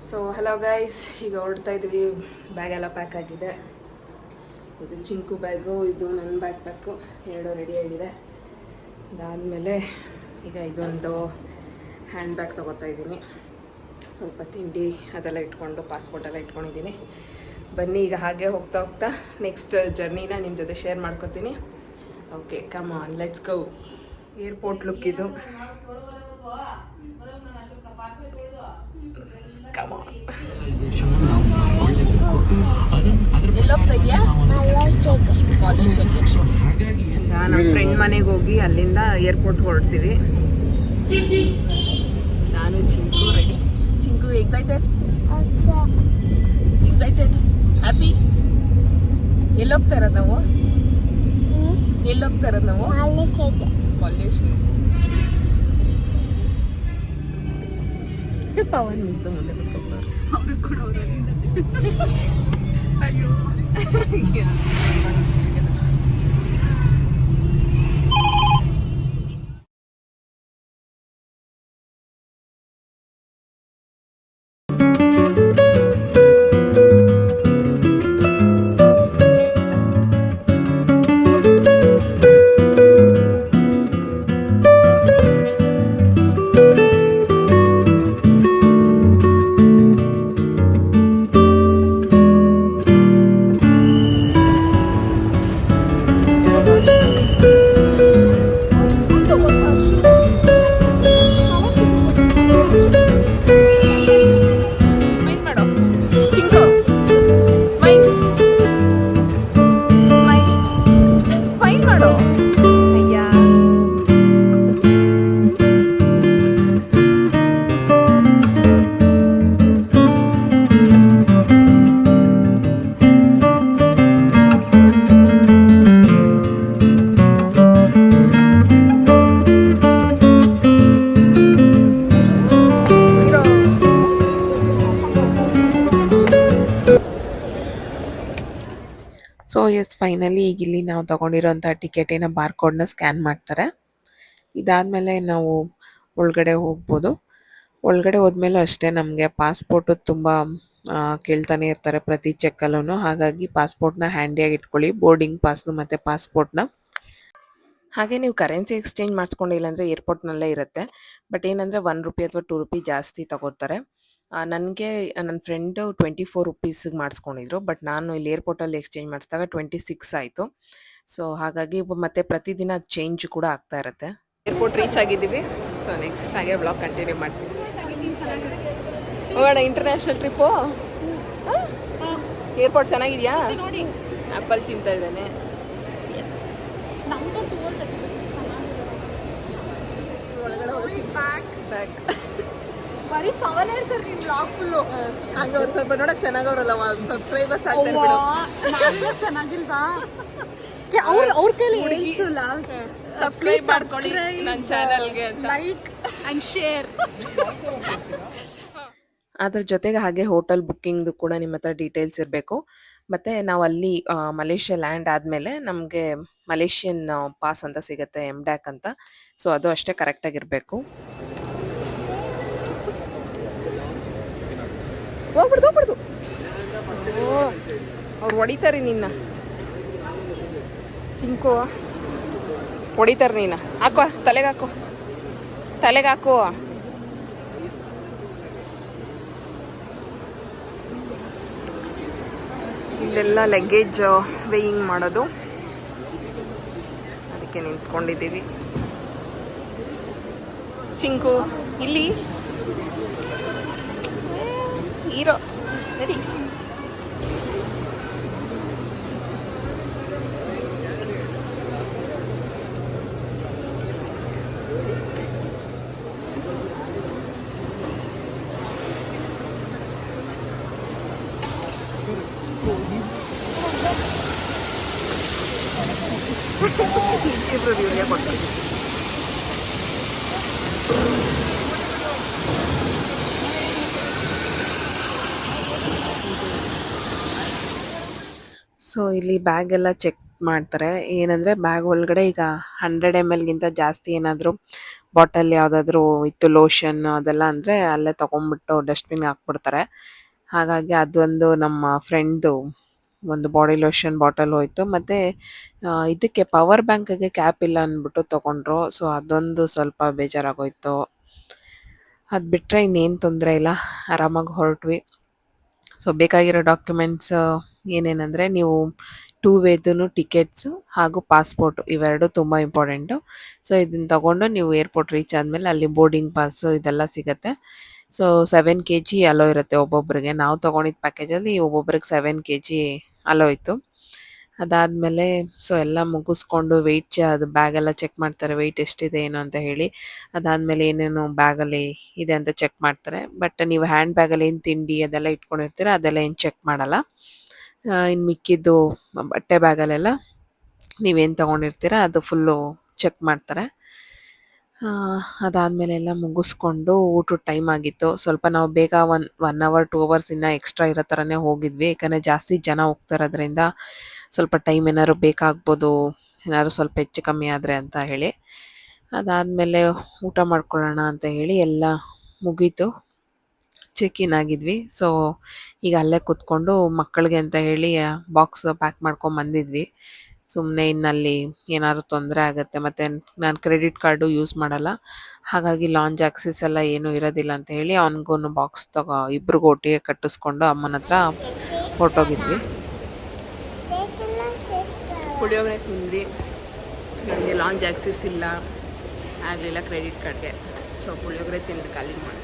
So hello guys, ಈಗ ಹೊರಡ್ತಾ ಇದ್ವಿ. ಬ್ಯಾಗ್ ಎಲ್ಲ ಪ್ಯಾಕ್ ಆಗಿದೆ. ಇದು ಚಿಂಕು ಬ್ಯಾಗು, ಇದು ನನ್ನ ಬ್ಯಾಗ್ ಪ್ಯಾಕು ಎರಡು ರೆಡಿ ಆಗಿದೆ. ಇದಾದಮೇಲೆ ಈಗ ಇದೊಂದು ಹ್ಯಾಂಡ್ ಬ್ಯಾಗ್ ತೊಗೋತಾ ಇದ್ದೀನಿ. ಸ್ವಲ್ಪ ತಿಂಡಿ ಅದೆಲ್ಲ ಇಟ್ಕೊಂಡು ಪಾಸ್ಪೋರ್ಟ್ ಎಲ್ಲ ಇಟ್ಕೊಂಡಿದ್ದೀನಿ. ಬನ್ನಿ ಈಗ ಹಾಗೆ ಹೋಗ್ತಾ ಹೋಗ್ತಾ ನೆಕ್ಸ್ಟ್ ಜರ್ನಿನ ನಿಮ್ಮ ಜೊತೆ ಶೇರ್ ಮಾಡ್ಕೊತೀನಿ. Okay, come on, let's go. Airport look ಇದು. ಈಗ ನಮ್ಮ ಫ್ರೆಂಡ್ ಮನೆಗೆ ಹೋಗಿ ಅಲ್ಲಿಂದ ಏರ್ಪೋರ್ಟ್ಗೆ ಹೊರಡ್ತೀವಿ. ನಾನು Chinku ready. Chinku excited happy. ಎಲ್ಲೋಗ್ತಾ ಇರೋದು ನಾವು? ಎಲ್ಲೋಗ್ತಾ ಇರೋದು ನಾವು? ಮಲ್ಲೇಶ್ವರ. ಪವನ್ ಮೀಸ ಮುಂದೆ ಕುತ್ಕೊಂಡ್ರು. ಅವ್ರಿಗೆ ಕೂಡ ಅಯ್ಯೋ ಸೊ ಎಸ್, ಫೈನಲಿ ಈಗ ಇಲ್ಲಿ ನಾವು ತೊಗೊಂಡಿರೋಂಥ ಟಿಕೆಟಿನ ಬಾರ್ಕೋಡ್ನ ಸ್ಕ್ಯಾನ್ ಮಾಡ್ತಾರೆ. ಇದಾದಮೇಲೆ ನಾವು ಒಳಗಡೆ ಹೋಗ್ಬೋದು. ಒಳಗಡೆ ಹೋದ್ಮೇಲೂ ಅಷ್ಟೇ ನಮಗೆ ಪಾಸ್ಪೋರ್ಟು ತುಂಬ ಕೇಳ್ತಾನೆ ಇರ್ತಾರೆ ಪ್ರತಿ ಚೆಕ್ಕಲ್ಲೂ. ಹಾಗಾಗಿ ಪಾಸ್ಪೋರ್ಟ್ನ ಹ್ಯಾಂಡಿಯಾಗಿ ಇಟ್ಕೊಳ್ಳಿ, ಬೋರ್ಡಿಂಗ್ ಪಾಸ್ನು ಮತ್ತು ಪಾಸ್ಪೋರ್ಟ್ನ. ಹಾಗೆ ನೀವು ಕರೆನ್ಸಿ ಎಕ್ಸ್ಚೇಂಜ್ ಮಾಡಿಸ್ಕೊಂಡಿಲ್ಲ ಅಂದರೆ ಏರ್ಪೋರ್ಟ್ನಲ್ಲೇ ಇರುತ್ತೆ. ಬಟ್ ಏನಂದರೆ ₹1 ಅಥವಾ ₹2 ಜಾಸ್ತಿ ತಗೋತಾರೆ. ನನಗೆ ನನ್ನ ಫ್ರೆಂಡು ₹24 ಮಾಡಿಸ್ಕೊಂಡಿದ್ರು. ಬಟ್ ನಾನು ಇಲ್ಲಿ ಏರ್ಪೋರ್ಟಲ್ಲಿ ಎಕ್ಸ್ಚೇಂಜ್ ಮಾಡಿಸಿದಾಗ 26 ಆಯಿತು. ಸೊ ಹಾಗಾಗಿ ಮತ್ತೆ ಪ್ರತಿದಿನ ಚೇಂಜ್ ಕೂಡ ಆಗ್ತಾ ಇರುತ್ತೆ. ಏರ್ಪೋರ್ಟ್ ರೀಚ್ ಆಗಿದ್ದೀವಿ. ಸೊ ನೆಕ್ಸ್ಟ್ ಹಾಗೆ ಬ್ಲಾಗ್ ಕಂಟಿನ್ಯೂ ಮಾಡ್ತೀವಿ. ಹೋಗೋಣ ಇಂಟರ್ನ್ಯಾಷನಲ್ ಟ್ರಿಪ್ಪು. ಏರ್ಪೋರ್ಟ್ ಚೆನ್ನಾಗಿದೆಯಾ? ಆ್ಯಪಲ್ ತಿಂತಾ ಇದ್ದಾನೆ. ಒಳಗಡೆ ಹೋಗಿ ಬ್ಯಾಕ್ ಬರೀ ಪವನ್ ಇರ್ತಾರೆ ನಿಮ್ಮ ಬ್ಲಾಗ್ ಫುಲ್ಲು. ಹಂಗೆ ಅವ್ರು ಸ್ವಲ್ಪ ನೋಡಕ್ಕೆ ಚೆನ್ನಾಗವ್ರಲ್ಲ, ಸಬ್ಸ್ಕ್ರೈಬರ್ಸ್ ಆಗ್ತಾರೆ. ನಾನು ಚೆನ್ನಾಗಿಲ್ವಾ? ಅವ್ರ ಕೈಲಿ ಸಬ್ಸ್ಕ್ರೈಬ್ ಮಾಡ್ಕೊಳ್ಳಿ ನನ್ನ ಚಾನಲ್ಗೆ ಅಂತ, ಲೈಕ್ ಆ್ಯಂಡ್ ಶೇರ್. ಅದ್ರ ಜೊತೆಗೆ ಹಾಗೆ ಹೋಟೆಲ್ ಬುಕ್ಕಿಂಗ್ದು ಕೂಡ ನಿಮ್ಮ ಹತ್ರ ಡೀಟೇಲ್ಸ್ ಇರಬೇಕು. ಮತ್ತು ನಾವು ಅಲ್ಲಿ ಮಲೇಷ್ಯಾ ಲ್ಯಾಂಡ್ ಆದಮೇಲೆ ನಮಗೆ ಮಲೇಷಿಯನ್ ಪಾಸ್ ಅಂತ ಸಿಗುತ್ತೆ, MDAC ಅಂತ. ಸೊ ಅದು ಅಷ್ಟೇ ಕರೆಕ್ಟಾಗಿರಬೇಕು. ಹೋಗ್ಬಿಡ್ದು ಅವ್ರು ಹೊಡಿತಾರೆ ನಿನ್ನ. ಚಿಂಕು ಹೊಡಿತಾರೆ ನೀನ. ಹಾಕೋ, ತಲೆಗೆ ಹಾಕೋ. ಇಲ್ಲೆಲ್ಲ ಲಗೇಜ್ ವೇಯಿಂಗ್ ಮಾಡೋದು, ಅದಕ್ಕೆ ನಿಂತ್ಕೊಂಡಿದ್ದೀವಿ. ಚಿಂಕು ಇಲ್ಲಿ ಹೀರೋ ನಡಿ. ಇಬ್ಬರು ವಿಡಿಯೋ ಕೊಡ್ತೀವಿ. ಸೊ ಇಲ್ಲಿ ಬ್ಯಾಗ್ ಎಲ್ಲ ಚೆಕ್ ಮಾಡ್ತಾರೆ. ಏನಂದರೆ ಬ್ಯಾಗ್ ಒಳಗಡೆ ಈಗ 100 ml ಗಿಂತ ಜಾಸ್ತಿ ಏನಾದರೂ ಬಾಟಲ್ ಯಾವುದಾದ್ರೂ ಇತ್ತು ಲೋಷನ್ ಅದೆಲ್ಲ ಅಂದರೆ ಅಲ್ಲೇ ತೊಗೊಂಡ್ಬಿಟ್ಟು ಡಸ್ಟ್ಬಿನ್ಗೆ ಹಾಕ್ಬಿಡ್ತಾರೆ. ಹಾಗಾಗಿ ಅದೊಂದು ನಮ್ಮ ಫ್ರೆಂಡ್ದು ಒಂದು ಬಾಡಿ ಲೋಷನ್ ಬಾಟಲ್ ಹೋಯ್ತು. ಮತ್ತು ಇದಕ್ಕೆ ಪವರ್ ಬ್ಯಾಂಕಿಗೆ ಕ್ಯಾಪ್ ಇಲ್ಲ ಅಂದ್ಬಿಟ್ಟು ತೊಗೊಂಡ್ರು. ಸೊ ಅದೊಂದು ಸ್ವಲ್ಪ ಬೇಜಾರಾಗೋಯ್ತು. ಅದು ಬಿಟ್ಟರೆ ಇನ್ನೇನು ತೊಂದರೆ ಇಲ್ಲ, ಆರಾಮಾಗಿ ಹೊರಟ್ವಿ. ಸೊ ಬೇಕಾಗಿರೋ ಡಾಕ್ಯುಮೆಂಟ್ಸ್ ಏನೇನಂದರೆ ನೀವು ಟೂ ವೇದೂ ಟಿಕೆಟ್ಸು ಹಾಗೂ ಪಾಸ್ಪೋರ್ಟು ಇವೆರಡು ತುಂಬ ಇಂಪಾರ್ಟೆಂಟು. ಸೊ ಇದನ್ನು ತಗೊಂಡು ನೀವು ಏರ್ಪೋರ್ಟ್ ರೀಚ್ ಆದಮೇಲೆ ಅಲ್ಲಿ ಬೋರ್ಡಿಂಗ್ ಪಾಸು ಇದೆಲ್ಲ ಸಿಗುತ್ತೆ. ಸೊ 7 kg ಅಲೋ ಇರುತ್ತೆ ಒಬ್ಬೊಬ್ಬರಿಗೆ. ನಾವು ತೊಗೊಂಡಿದ್ದ ಪ್ಯಾಕೇಜಲ್ಲಿ ಒಬ್ಬೊಬ್ರಿಗೆ 7 kg ಅಲೋ ಇತ್ತು. ಅದಾದಮೇಲೆ ಸೊ ಎಲ್ಲ ಮುಗಿಸ್ಕೊಂಡು ಅದು ಬ್ಯಾಗೆಲ್ಲ ಚೆಕ್ ಮಾಡ್ತಾರೆ, ವೆಯ್ಟ್ ಎಷ್ಟಿದೆ ಏನು ಅಂತ ಹೇಳಿ. ಅದಾದಮೇಲೆ ಏನೇನು ಬ್ಯಾಗಲ್ಲಿ ಇದೆ ಅಂತ ಚೆಕ್ ಮಾಡ್ತಾರೆ. ಬಟ್ ನೀವು ಹ್ಯಾಂಡ್ ಬ್ಯಾಗಲ್ಲಿ ಏನು ತಿಂಡಿ ಅದೆಲ್ಲ ಇಟ್ಕೊಂಡಿರ್ತೀರ ಅದೆಲ್ಲ ಏನು ಚೆಕ್ ಮಾಡಲ್ಲ. ಇನ್ನು ಮಿಕ್ಕಿದ್ದು ಬಟ್ಟೆ ಬ್ಯಾಗಲ್ಲೆಲ್ಲ ನೀವೇನು ತೊಗೊಂಡಿರ್ತೀರ ಅದು ಫುಲ್ಲು ಚೆಕ್ ಮಾಡ್ತಾರೆ. ಅದಾದಮೇಲೆ ಎಲ್ಲ ಮುಗಿಸ್ಕೊಂಡು ಊಟದ ಟೈಮ್ ಆಗಿತ್ತು. ಸ್ವಲ್ಪ ನಾವು ಬೇಗ 1 hour 2 hours ಇನ್ನೂ ಎಕ್ಸ್ಟ್ರಾ ಇರೋ ಥರನೇ ಹೋಗಿದ್ವಿ. ಯಾಕಂದರೆ ಜಾಸ್ತಿ ಜನ ಹೋಗ್ತಿರೋದ್ರಿಂದ ಸ್ವಲ್ಪ ಟೈಮ್ ಏನಾದ್ರು ಬೇಕಾಗ್ಬೋದು, ಏನಾದ್ರು ಸ್ವಲ್ಪ ಹೆಚ್ಚು ಕಮ್ಮಿ ಆದರೆ ಅಂತ ಹೇಳಿ. ಅದಾದಮೇಲೆ ಊಟ ಮಾಡ್ಕೊಳ್ಳೋಣ ಅಂತ ಹೇಳಿ ಎಲ್ಲ ಮುಗೀತು, ಚೆಕ್ ಇನ್ ಆಗಿದ್ವಿ. ಸೊ ಈಗ ಅಲ್ಲೇ ಕೂತ್ಕೊಂಡು ಮಕ್ಕಳಿಗೆ ಅಂತ ಹೇಳಿ ಬಾಕ್ಸ್ ಪ್ಯಾಕ್ ಮಾಡ್ಕೊಂಬಂದಿದ್ವಿ. ಸುಮ್ಮನೆ ಇನ್ನಲ್ಲಿ ಏನಾದ್ರು ತೊಂದರೆ ಆಗುತ್ತೆ. ಮತ್ತು ನಾನು ಕ್ರೆಡಿಟ್ ಕಾರ್ಡು ಯೂಸ್ ಮಾಡಲ್ಲ, ಹಾಗಾಗಿ ಲಾಂಜ್ ಆಕ್ಸೆಸ್ ಎಲ್ಲ ಏನೂ ಇರೋದಿಲ್ಲ ಅಂತ ಹೇಳಿ ಅವನಿಗೂ ಬಾಕ್ಸ್ ಇಬ್ರಿಗೂ ಒಟ್ಟಿಗೆ ಕಟ್ಟಿಸ್ಕೊಂಡು ಅಮ್ಮನ ಹತ್ರ ಹೊರಟೋಗಿದ್ವಿ. ಪುಳಿಯೋಗರೆ ತಿಂದ್ವಿ. ನನಗೆ ಲಾಂಜ್ ಆಕ್ಸೆಸ್ ಇಲ್ಲ, ಆಗಲಿಲ್ಲ ಕ್ರೆಡಿಟ್ ಕಾರ್ಡ್ಗೆ. ಸೊ ಪುಳಿಯೋಗರೆ ತಿಂದು ಖಾಲಿ ಮಾಡಿ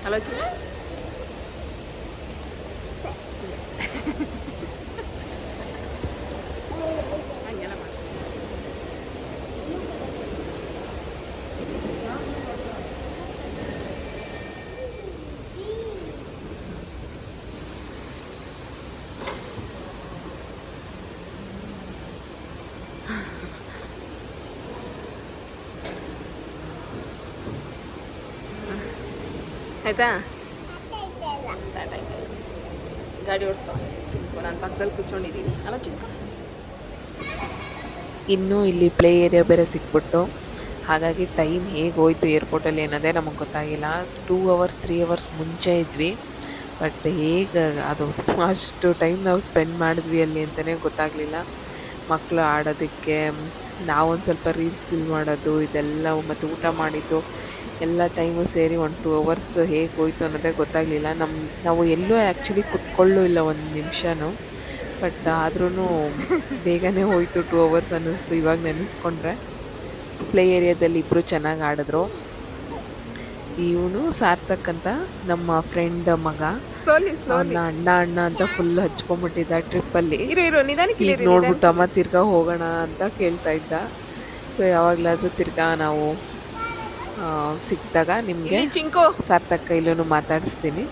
ಹಲೋ ಚಿಕ್ಕ ಹಂಗೆಲ್ಲ ಮಾಡಿ. ಆಯಿತಾ, ಗಾಡಿ ಓಡಿಸ್ತಾ ಚಿಕ್ಕು, ನಾನು ಪಕ್ಕದಲ್ಲಿ ಕೂತ್ಕೊಂಡಿದ್ದೀನಿ ಅಲ್ಲ ಚಿಕ್ಕ. ಇನ್ನೂ ಇಲ್ಲಿ ಪ್ಲೇ ಏರಿಯಾ ಬೇರೆ ಸಿಕ್ಬಿಟ್ಟು, ಹಾಗಾಗಿ ಟೈಮ್ ಹೇಗೆ ಹೋಯ್ತು ಏರ್ಪೋರ್ಟಲ್ಲಿ ಏನದೇ ನಮಗೆ ಗೊತ್ತಾಗಿಲ್ಲ. 2 hours 3 hours ಮುಂಚೆ ಇದ್ವಿ, ಬಟ್ ಹೇಗೆ ಅದು ಅಷ್ಟು ಟೈಮ್ ನಾವು ಸ್ಪೆಂಡ್ ಮಾಡಿದ್ವಿ ಅಲ್ಲಿ ಅಂತಲೇ ಗೊತ್ತಾಗಲಿಲ್ಲ. ಮಕ್ಕಳು ಆಡೋದಕ್ಕೆ, ನಾವೊಂದು ಸ್ವಲ್ಪ ರೀಲ್ಸ್ ಮಾಡೋದು ಇದೆಲ್ಲ, ಮತ್ತು ಊಟ ಮಾಡಿದ್ದು ಎಲ್ಲ ಟೈಮು ಸೇರಿ 1-2 hours ಹೇಗೆ ಹೋಯ್ತು ಅನ್ನೋದೇ ಗೊತ್ತಾಗಲಿಲ್ಲ. ನಾವು ಎಲ್ಲೂ ಆ್ಯಕ್ಚುಲಿ ಕುತ್ಕೊಳ್ಳೂ ಇಲ್ಲ ಒಂದು ನಿಮಿಷನೂ, ಬಟ್ ಆದ್ರೂ ಬೇಗನೆ ಹೋಯಿತು. 2 hours ಅನ್ನಿಸ್ತು ಇವಾಗ ನೆನೆಸ್ಕೊಂಡ್ರೆ. ಪ್ಲೇ ಏರಿಯಾದಲ್ಲಿ ಇಬ್ಬರು ಚೆನ್ನಾಗಿ ಆಡಿದ್ರು. ಇವನು ಸಾರ್ಥಕ್ ಅಂತ ನಮ್ಮ ಫ್ರೆಂಡ್ ಮಗ, ಅವನ್ನ ಅಣ್ಣ ಅಣ್ಣ ಅಂತ ಫುಲ್ ಹಚ್ಕೊಂಡ್ಬಿಟ್ಟಿದ್ದ ಟ್ರಿಪ್ಪಲ್ಲಿ. ಈಗ ನೋಡ್ಬಿಟ್ಟು ಅಮ್ಮ ತಿರ್ಗಾ ಹೋಗೋಣ ಅಂತ ಕೇಳ್ತಾ ಇದ್ದ. ಸೊ ಯಾವಾಗಲಾದರೂ ತಿರ್ಗಾ ನಾವು ಸಿಕ್ಕಿದಾಗ ನಿಮಗೆ ಸಾರ್ಥಕ್ ಕೈಲೂ ಮಾತಾಡಿಸ್ತೀನಿ.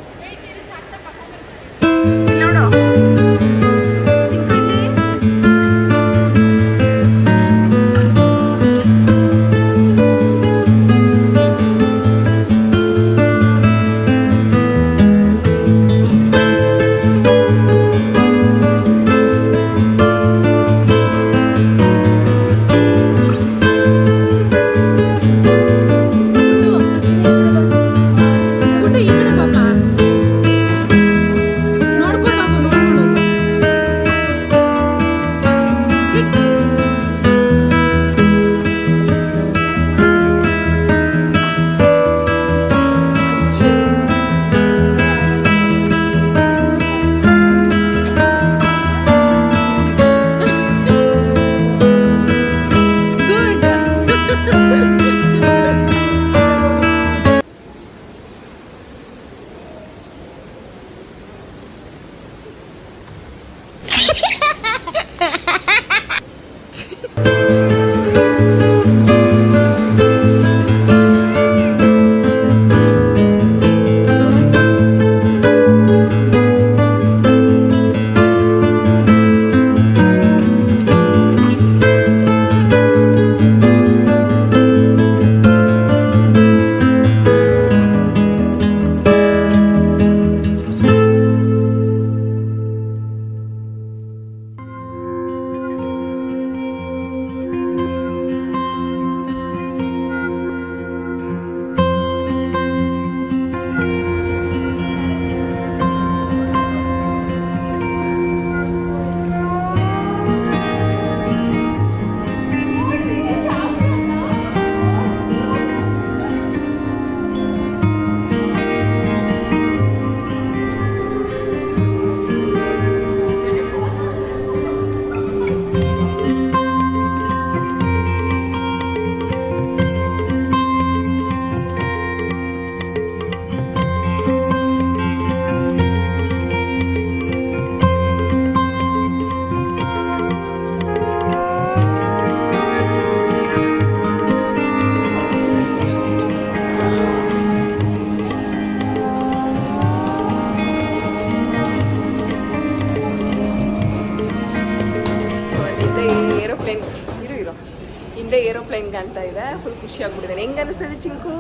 ಏರೋಪ್ಲೇನ್ ಕಾಣ್ತಾ ಇದೆ. ಫುಲ್ ಖುಷಿ ಆಗ್ಬಿಟ್ಟಿದ್ದೇನೆ. ಹೆಂಗೆ ಅನಿಸ್ತಾ ಇದೆ ಚಿಂಕು?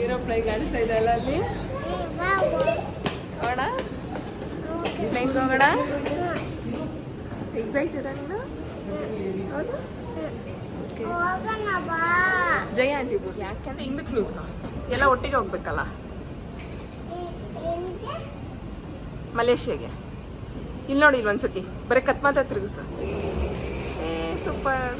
ಏರೋಪ್ಲೇನ್ ಕಾಣಿಸ್ತಾ ಇದೆ ಅಲ್ಲ ಅಲ್ಲಿ. ಹೋಗೋಣ ಪ್ಲೇನ್ಗೆ ಹೋಗೋಣ. ಎಕ್ಸೈಟೆಡಾ ನೀನು? ಹೌದು. ಜಯ ಆಂಟಿ ಬಿಡು, ಯಾಕೆಂದ್ರೆ ಹಿಂದಕ್ಕೆ ನಿಂತ್ಕೊ, ಎಲ್ಲ ಒಟ್ಟಿಗೆ ಹೋಗ್ಬೇಕಲ್ಲ ಮಲೇಷ್ಯಾಗೆ. ಇಲ್ಲಿ ನೋಡಿ, ಇಲ್ಲಿ ಒಂದ್ಸತಿ ಬರೀ ಕತ್ ಮಾತ್ರ ತಿರುಗಿಸು. ಏ ಸೂಪರ್.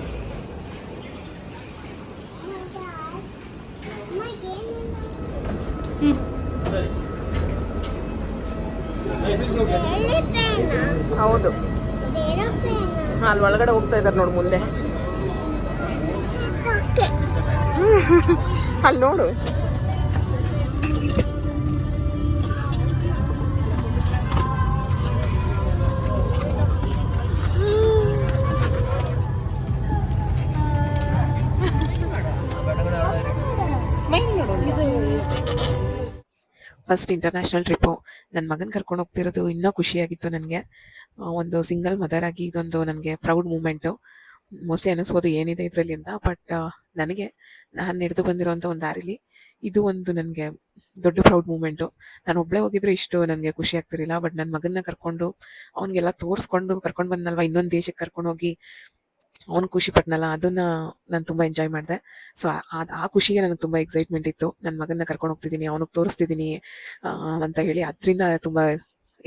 ಹೌದು, ಅಲ್ಲಿ ಒಳಗಡೆ ಹೋಗ್ತಾ ಇದ್ದಾರೆ ನೋಡಿ ಮುಂದೆ. ಅಲ್ಲಿ ನೋಡು. ಸ್ಮೈಲ್ ನೋಡು. First international trip. ನನ್ನ ಮಗನ ಕರ್ಕೊಂಡು ಹೋಗ್ತಿರೋದು ಇನ್ನೂ ಖುಷಿಯಾಗಿತ್ತು ನನಗೆ. ಒಂದು ಸಿಂಗಲ್ ಮದರ್ ಆಗಿ ಇದೊಂದು ನನಗೆ ಪ್ರೌಡ್ ಮೂಮೆಂಟು. ಮೋಸ್ಟ್ಲಿ ಅನ್ನಿಸ್ಬೋದು ಏನಿದೆ ಇದರಲ್ಲಿ ಅಂತ, ಬಟ್ ನನಗೆ ನಾನು ನಡೆದು ಬಂದಿರೋಂಥ ಒಂದು ದಾರಿಲಿ ಇದು ಒಂದು ನನಗೆ ದೊಡ್ಡ ಪ್ರೌಡ್ ಮೂಮೆಂಟು. ನಾನು ಒಬ್ಬಳೇ ಹೋಗಿದ್ರೆ ಇಷ್ಟು ನನಗೆ ಖುಷಿ ಆಗ್ತಿರಲಿಲ್ಲ, ಬಟ್ ನನ್ನ ಮಗನ್ನ ಕರ್ಕೊಂಡು ಅವನಿಗೆಲ್ಲ ತೋರಿಸ್ಕೊಂಡು ಕರ್ಕೊಂಡು ಬಂದಲ್ವ, ಇನ್ನೊಂದು ದೇಶಕ್ಕೆ ಕರ್ಕೊಂಡು ಹೋಗಿ ಅವ್ನು ಖುಷಿ ಪಟ್ನಲ್ಲ, ಅದನ್ನ ನಾನು ತುಂಬ ಎಂಜಾಯ್ ಮಾಡಿದೆ. ಸೊ ಆ ಖುಷಿಗೆ ನನಗೆ ತುಂಬ ಎಕ್ಸೈಟ್ಮೆಂಟ್ ಇತ್ತು. ನನ್ನ ಮಗನ್ನ ಕರ್ಕೊಂಡು ಹೋಗ್ತಿದ್ದೀನಿ, ಅವನಿಗೆ ತೋರಿಸ್ತಿದ್ದೀನಿ ಅಂತ ಹೇಳಿ, ಅದರಿಂದ ತುಂಬ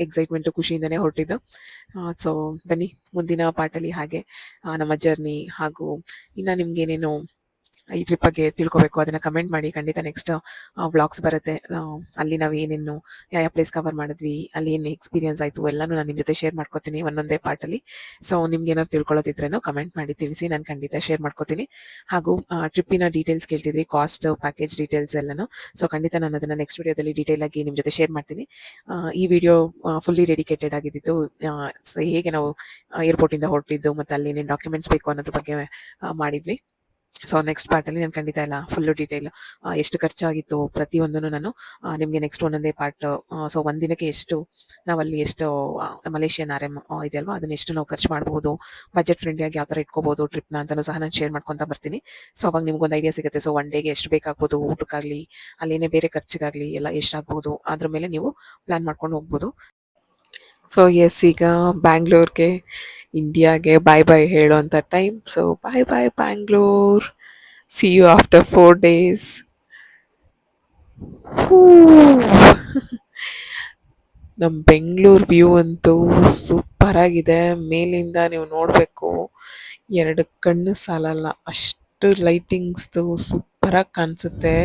ಎಕ್ಸೈಟ್ಮೆಂಟು, ಖುಷಿಯಿಂದನೇ ಹೊರಟಿದ್ದು. ಸೊ ಬನ್ನಿ ಮುಂದಿನ ಪಾರ್ಟಲ್ಲಿ ಹಾಗೆ ನಮ್ಮ ಜರ್ನಿ ಹಾಗೂ ಇನ್ನು ನಿಮ್ಗೇನೇನು ಈ ಟ್ರಿಪ್ ಬಗ್ಗೆ ತಿಳ್ಕೊಬೇಕು ಅದನ್ನು ಕಮೆಂಟ್ ಮಾಡಿ. ಖಂಡಿತ ನೆಕ್ಸ್ಟ್ ವ್ಲಾಗ್ಸ್ ಬರುತ್ತೆ. ಅಲ್ಲಿ ನಾವು ಏನೇನು ಯಾವ ಪ್ಲೇಸ್ ಕವರ್ ಮಾಡಿದ್ವಿ, ಅಲ್ಲಿ ಏನು ಎಕ್ಸ್ಪೀರಿಯನ್ಸ್ ಆಯಿತು ಎಲ್ಲನೂ ನಾನು ನಿಮ್ಮ ಜೊತೆ ಶೇರ್ ಮಾಡ್ಕೊತೀನಿ ಒಂದೊಂದೇ ಪಾರ್ಟಲ್ಲಿ. ಸೊ ನಿಮ್ಗೆ ಏನಾದ್ರು ತಿಳ್ಕೊಳ್ಳೋದಿದ್ರೇನೋ ಕಮೆಂಟ್ ಮಾಡಿ ತಿಳಿಸಿ, ನಾನು ಖಂಡಿತ ಶೇರ್ ಮಾಡ್ಕೊತೀನಿ. ಹಾಗೂ ಟ್ರಿಪ್ಪಿನ ಡೀಟೇಲ್ಸ್ ಕೇಳ್ತಿದ್ರಿ, ಕಾಸ್ಟ್, ಪ್ಯಾಕೇಜ್ ಡೀಟೇಲ್ಸ್ ಎಲ್ಲನೂ. ಸೊ ಖಂಡಿತ ನಾನು ಅದನ್ನು ನೆಕ್ಸ್ಟ್ ವಿಡಿಯೋದಲ್ಲಿ ಡೀಟೇಲ್ ಆಗಿ ನಿಮ್ಮ ಜೊತೆ ಶೇರ್ ಮಾಡ್ತೀನಿ. ಈ ವಿಡಿಯೋ ಫುಲ್ಲಿ ಡೆಡಿಕೇಟೆಡ್ ಆಗಿದ್ದು ಸೊ ಹೇಗೆ ನಾವು ಏರ್ಪೋರ್ಟಿಂದ ಹೊರಟಿದ್ದು ಮತ್ತು ಅಲ್ಲಿ ಏನೇನು ಡಾಕ್ಯುಮೆಂಟ್ಸ್ ಬೇಕು ಅನ್ನೋದ್ರ ಬಗ್ಗೆ ಮಾಡಿದ್ವಿ. ಸೊ ನೆಕ್ಸ್ಟ್ ಪಾರ್ಟಲ್ಲಿ ನಾನು ಖಂಡಿತ ಎಲ್ಲ ಫುಲ್ಲು ಡೀಟೇಲ್ ಎಷ್ಟು ಖರ್ಚಾಗಿತ್ತು ಪ್ರತಿಯೊಂದನ್ನು ನಾನು ನಿಮಗೆ ನೆಕ್ಸ್ಟ್ ಒಂದೊಂದೇ ಪಾರ್ಟ್. ಸೊ ಒಂದಿನಕ್ಕೆ ಎಷ್ಟು ನಾವಲ್ಲಿ ಎಷ್ಟು ಮಲೇಷಿಯನ್ RM ಇದೆಯಲ್ವಾ, ಅದನ್ನ ಎಷ್ಟು ನಾವು ಖರ್ಚು ಮಾಡ್ಬೋದು, ಬಜೆಟ್ ಫ್ರೆಂಡ್ಲಿಯಾಗಿ ಯಾವ ಥರ ಇಟ್ಕೋಬೋದು ಟ್ರಿಪ್ನ ಅಂತಲೂ ಸಹ ನಾನು ಶೇರ್ ಮಾಡ್ಕೊತಾ ಬರ್ತೀನಿ. ಸೊ ಅವಾಗ ನಿಮ್ಗೊಂದು ಐಡಿಯಾ ಸಿಗುತ್ತೆ. ಸೊ ಒನ್ ಡೇಗೆ ಎಷ್ಟು ಬೇಕಾಗ್ಬೋದು, ಊಟಕ್ಕಾಗಲಿ ಅಲ್ಲೇನೇ ಬೇರೆ ಖರ್ಚಿಗಾಗಲಿ ಎಲ್ಲ ಎಷ್ಟಾಗ್ಬೋದು, ಅದ್ರ ಮೇಲೆ ನೀವು ಪ್ಲ್ಯಾನ್ ಮಾಡ್ಕೊಂಡು ಹೋಗ್ಬೋದು. ಸೊ ಎಸ್, ಈಗ ಬ್ಯಾಂಗ್ಳೂರ್ಗೆ, ಇಂಡಿಯಾಗೆ ಬಾಯ್ ಬಾಯ್ ಹೇಳೋವಂಥ time. So bye bye Bangalore, see you after 4 days. ನಮ್ಮ ಬೆಂಗಳೂರು ವ್ಯೂ ಅಂತೂ ಸೂಪರ್ ಆಗಿದೆ. ಮೇಲಿಂದ ನೀವು ನೋಡಬೇಕು, 2 ಕಣ್ಣು ಸಾಲಲ್ಲ, ಅಷ್ಟು ಲೈಟಿಂಗ್ಸ್ದು ಸೂಪರಾಗಿ ಕಾಣಿಸುತ್ತೆ.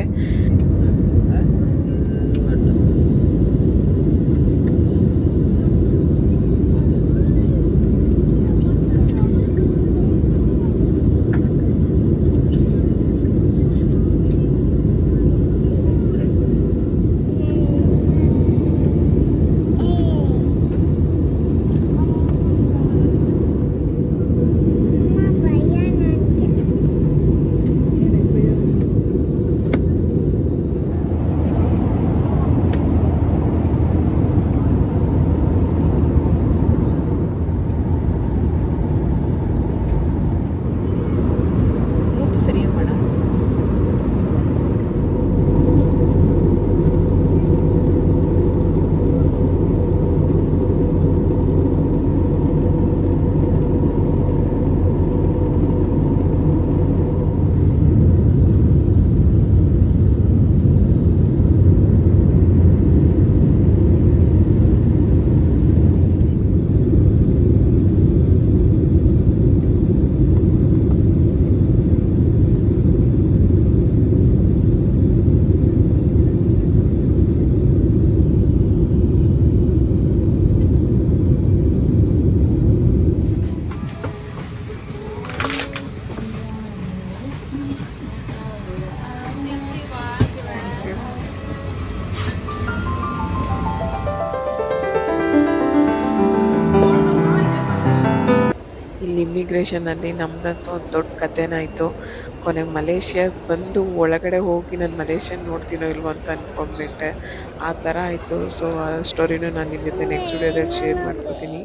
ಇಲ್ಲಿ ಇಮ್ಮಿಗ್ರೇಷನಲ್ಲಿ ನಮ್ಮದಂತೂ ಒಂದು ದೊಡ್ಡ ಕಥೆನಾಯಿತು. ಕೊನೆಗೆ ಮಲೇಷ್ಯಾಗೆ ಬಂದು ಒಳಗಡೆ ಹೋಗಿ ನಾನು ಮಲೇಷ್ಯನ್ ನೋಡ್ತೀನೋ ಇಲ್ವೋ ಅಂತ ಅಂದ್ಕೊಂಡ್ಬಿಟ್ಟೆ. ಆ ಥರ ಆಯಿತು. ಸೊ ಆ ಸ್ಟೋರಿನೂ ನಾನು ನಿಮ್ಮ ಜೊತೆ ನೆಕ್ಸ್ಟ್ ವಿಡಿಯೋದಲ್ಲಿ ಶೇರ್ ಮಾಡ್ಕೊತೀನಿ.